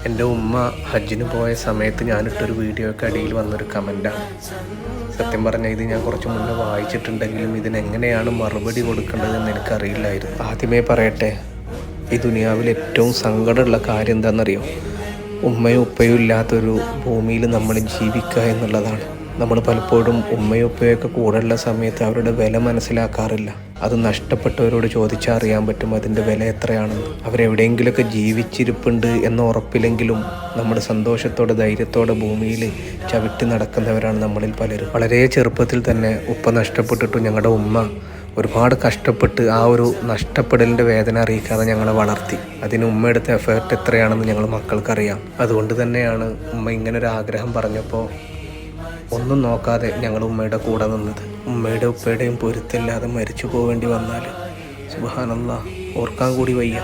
എൻ്റെ ഉമ്മ ഹജ്ജിന് പോയ സമയത്ത് ഞാനിട്ടൊരു വീഡിയോയ്ക്ക് അടിയിൽ വന്നൊരു കമൻറ്റാണ്. സത്യം പറഞ്ഞാൽ ഇത് ഞാൻ കുറച്ച് മുന്നേ വായിച്ചിട്ടുണ്ടെങ്കിലും ഇതിനെങ്ങനെയാണ് മറുപടി കൊടുക്കേണ്ടതെന്ന് എനിക്കറിയില്ലായിരുന്നു. ആദ്യമേ പറയട്ടെ, ഈ ദുനിയാവിൽ ഏറ്റവും സങ്കടമുള്ള കാര്യം എന്താണെന്നറിയോ? ഉമ്മയും ഉപ്പയും ഇല്ലാത്തൊരു ഭൂമിയിൽ നമ്മൾ ജീവിക്കുക എന്നുള്ളതാണ്. നമ്മൾ പലപ്പോഴും ഉമ്മയും ഉപ്പയൊക്കെ കൂടെയുള്ള സമയത്ത് അവരുടെ വില മനസ്സിലാക്കാറില്ല. അത് നഷ്ടപ്പെട്ടവരോട് ചോദിച്ചാൽ അറിയാൻ പറ്റും അതിൻ്റെ വില എത്രയാണെന്ന്. അവരെവിടെയെങ്കിലുമൊക്കെ ജീവിച്ചിരിപ്പുണ്ട് എന്ന ഉറപ്പില്ലെങ്കിലും നമ്മൾ സന്തോഷത്തോടെ ധൈര്യത്തോടെ ഭൂമിയിൽ ചവിട്ടി നടക്കുന്നവരാണ് നമ്മളിൽ പലരും. വളരെ ചെറുപ്പത്തിൽ തന്നെ ഉപ്പ നഷ്ടപ്പെട്ടിട്ടും ഞങ്ങളുടെ ഉമ്മ ഒരുപാട് കഷ്ടപ്പെട്ട് ആ ഒരു നഷ്ടപ്പെടലിൻ്റെ വേദന അറിയിക്കാതെ ഞങ്ങളെ വളർത്തി. അതിന് ഉമ്മ എടുത്ത എഫേർട്ട് എത്രയാണെന്ന് ഞങ്ങൾ മക്കൾക്കറിയാം. അതുകൊണ്ട് തന്നെയാണ് ഉമ്മ ഇങ്ങനൊരു ആഗ്രഹം പറഞ്ഞപ്പോൾ ഒന്നും നോക്കാതെ ഞങ്ങൾ ഉമ്മയുടെ കൂടെ നിന്നത്. ഉമ്മയുടെ ഉപ്പയുടെയും പൊരുത്തല്ലാതെ മരിച്ചു പോവേണ്ടി വന്നാൽ സുബ്ഹാനല്ലാഹ്, ഓർക്കാൻ കൂടി വയ്യ.